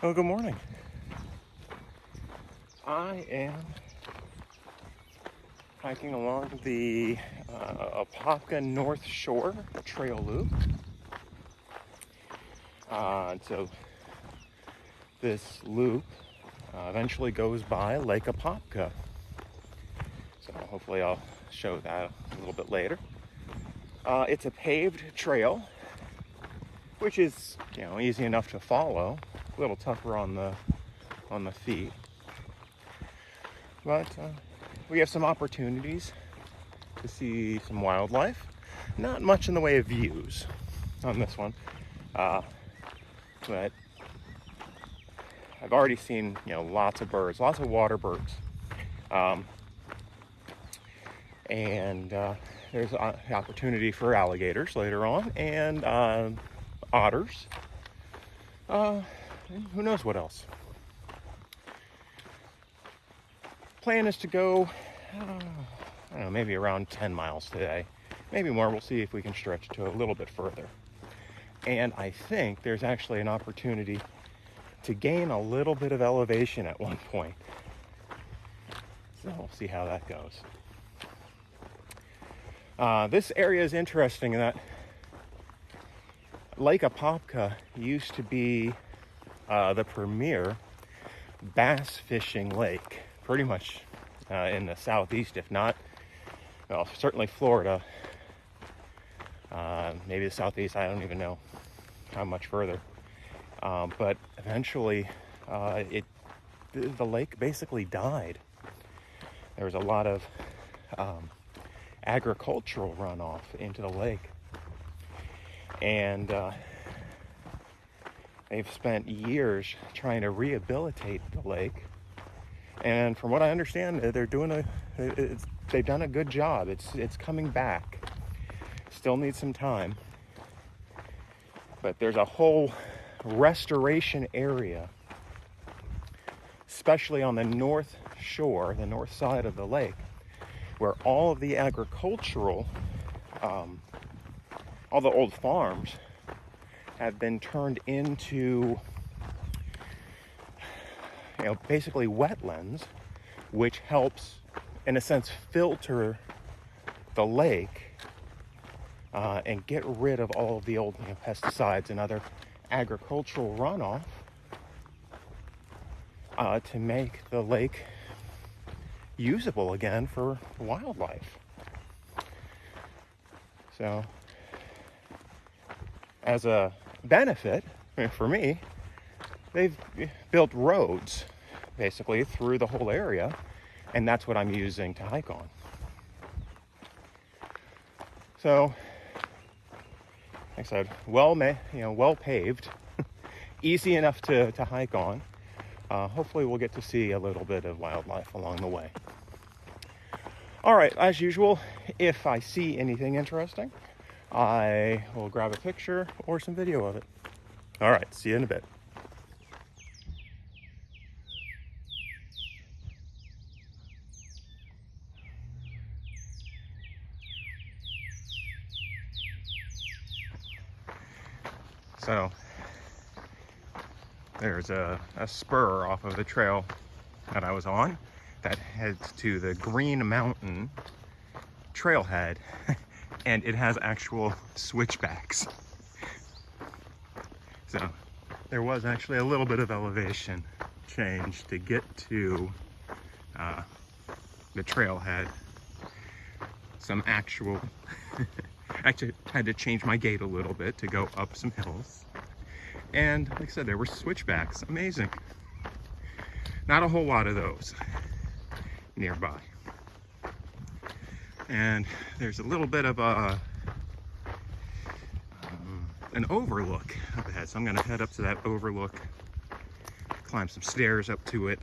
Oh, good morning. I am hiking along the Apopka North Shore trail loop. So this loop eventually goes by Lake Apopka. So hopefully I'll show that a little bit later. It's a paved trail, which is easy enough to follow. A little tougher on the feet, but we have some opportunities to see some wildlife. Not much in the way of views on this one, but I've already seen lots of birds, lots of water birds, and there's an opportunity for alligators later on, and otters, and who knows what else. Plan is to go, I don't know, maybe around 10 miles today, maybe more. We'll see if we can stretch to a little bit further. And I think there's actually an opportunity to gain a little bit of elevation at one point. So we'll see how that goes. This area is interesting in that Lake Apopka used to be the premier bass fishing lake, pretty much in the southeast, if not, well, certainly Florida, maybe the southeast. I don't even know how much further. But eventually, the lake basically died. There was a lot of agricultural runoff into the lake, and they've spent years trying to rehabilitate the lake. And from what I understand, they've done a good job. It's coming back. Still needs some time, but there's a whole restoration area, especially on the north shore, the north side of the lake, where all of the agricultural, all the old farms have been turned into, basically wetlands, which helps, in a sense, filter the lake and get rid of all of the old pesticides and other agricultural runoff to make the lake usable again for wildlife. So, as a benefit for me, they've built roads basically through the whole area, and that's what I'm using to hike on. So, like I said, well paved, easy enough to hike on. Hopefully we'll get to see a little bit of wildlife along the way. All right, as usual, if I see anything interesting, I will grab a picture or some video of it. All right, see you in a bit. So there's a spur off of the trail that I was on that heads to the Green Mountain trailhead, and it has actual switchbacks. So there was actually a little bit of elevation change to get to the trailhead. Some actual, actually had to change my gait a little bit to go up some hills. And like I said, there were switchbacks. Amazing. Not a whole lot of those nearby. And there's a little bit of an overlook up ahead. So I'm gonna head up to that overlook, climb some stairs up to it,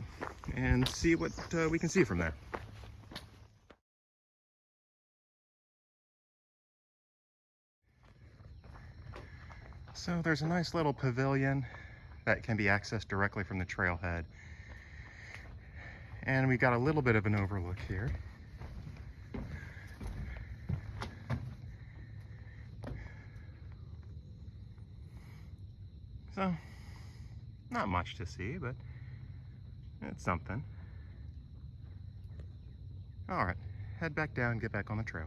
and see what we can see from there. So there's a nice little pavilion that can be accessed directly from the trailhead. And we got a little bit of an overlook here. So Not much to see, but it's something. All right, head back down, get back on the trail.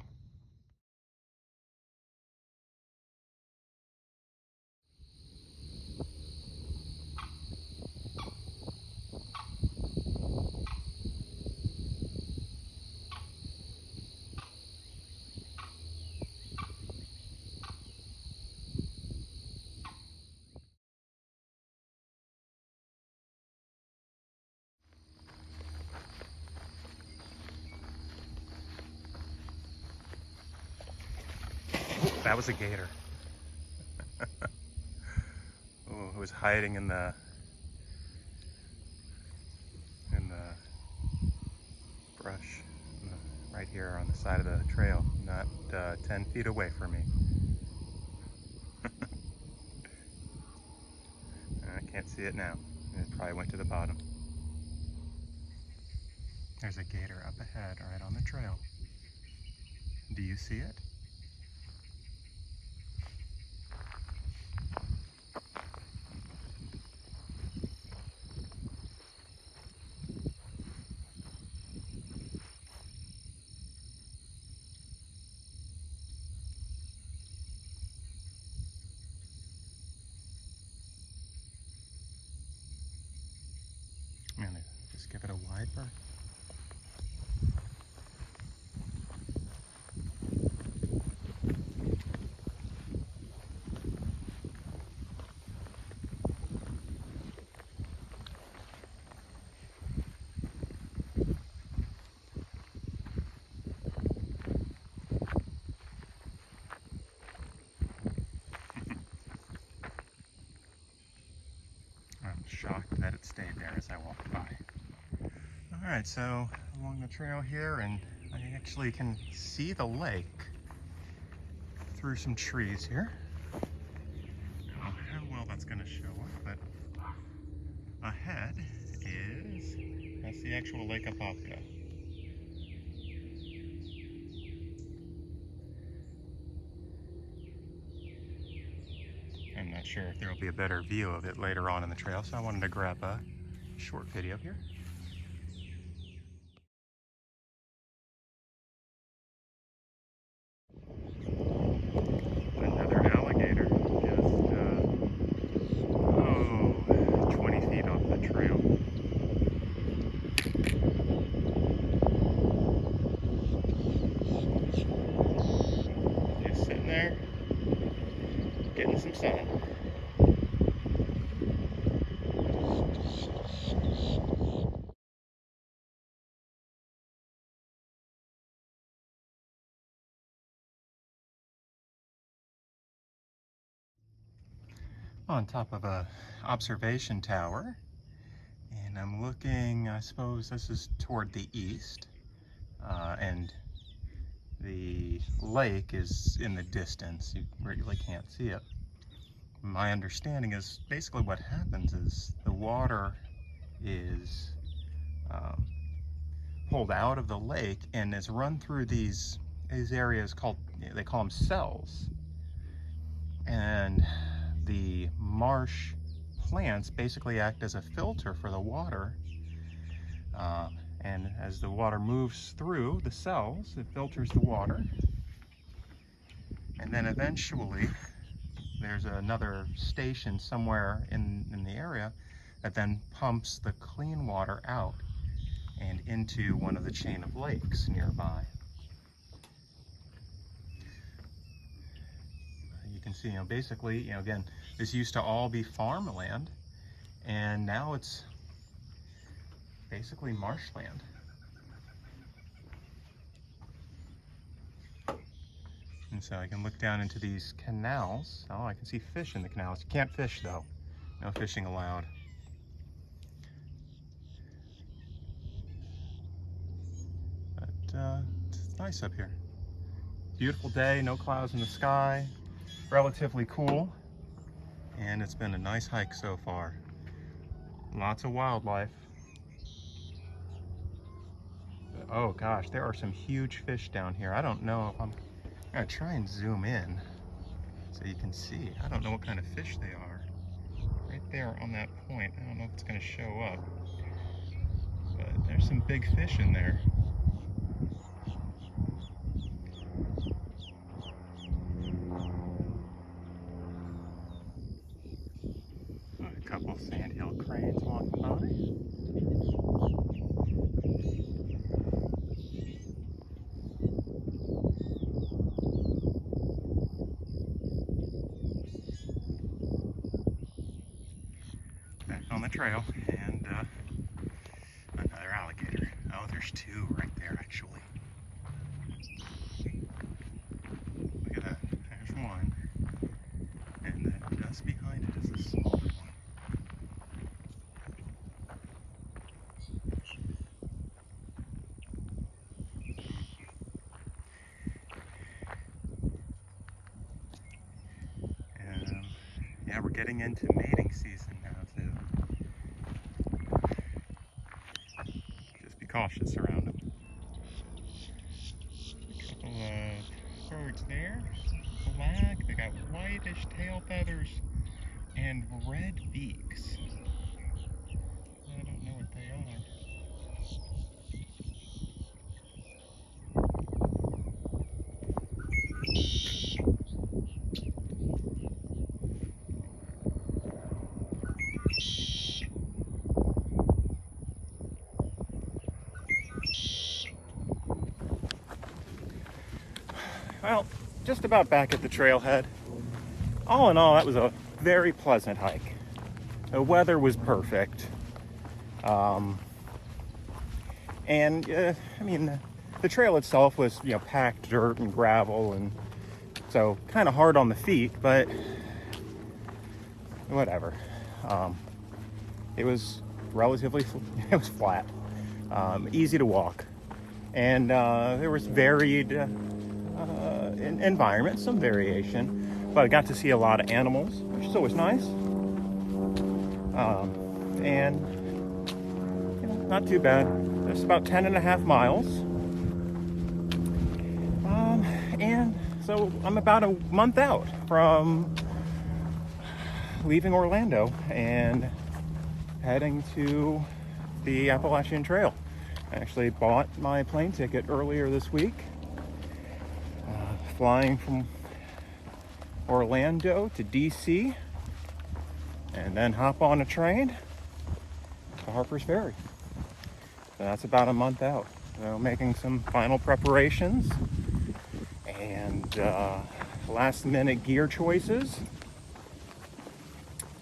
That was a gator. Oh, it was hiding in the brush right here on the side of the trail, not 10 feet away from me. I can't see it now. It probably went to the bottom. There's a gator up ahead right on the trail. Do you see it? I'm gonna just give it a wide berth. I'm shocked that it stayed there as I walked by. All right, so along the trail here, and I actually can see the lake through some trees here. I don't know how well that's going to show up, but ahead that's the actual Lake Apopka. I'm not sure if there will be a better view of it later on in the trail, so I wanted to grab a short video here. Another alligator, just 20 feet off the trail. Just sitting there, getting some sun. On top of a observation tower, and I'm looking, I suppose this is toward the east, and the lake is in the distance. You really can't see it. My understanding is basically what happens is the water is pulled out of the lake and is run through these areas called, they call them cells, and the marsh plants basically act as a filter for the water, and as the water moves through the cells, it filters the water, and then eventually there's another station somewhere in the area that then pumps the clean water out and into one of the chain of lakes nearby. You can see, basically, again, this used to all be farmland, and now it's basically marshland. And so I can look down into these canals. Oh, I can see fish in the canals. You can't fish though. No fishing allowed. But it's nice up here. Beautiful day, no clouds in the sky, relatively cool, and it's been a nice hike so far. Lots of wildlife. Oh gosh, there are some huge fish down here. I don't know if I'm gonna try and zoom in so you can see. I don't know what kind of fish they are. Right there on that point. I don't know if it's going to show up, but there's some big fish in there. A couple of sandhill cranes walking by. Back on the trail, and another alligator. Oh, there's two right there, actually. Look at that. There's one. And then just behind it is a smaller one. And yeah, we're getting into mating season now, too. Just be cautious around them. A couple of birds there. Black, they got whitish tail feathers and red beaks. I don't know what they are. Well, just about back at the trailhead. All in all, that was a very pleasant hike. The weather was perfect. I mean, the trail itself was, packed dirt and gravel, and so kind of hard on the feet, but whatever. It was relatively, it was flat, easy to walk, and there was varied environment, some variation, but I got to see a lot of animals, which is always nice. And not too bad. It's about 10.5 miles. And so I'm about a month out from leaving Orlando and heading to the Appalachian Trail. I actually bought my plane ticket earlier this week, flying from Orlando to DC, and then hop on a train to Harper's Ferry. So that's about a month out. So making some final preparations and last minute gear choices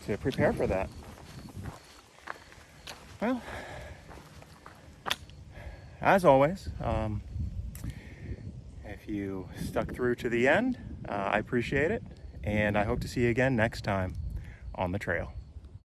to prepare for that. Well, as always, if you stuck through to the end, I appreciate it, and I hope to see you again next time on the trail.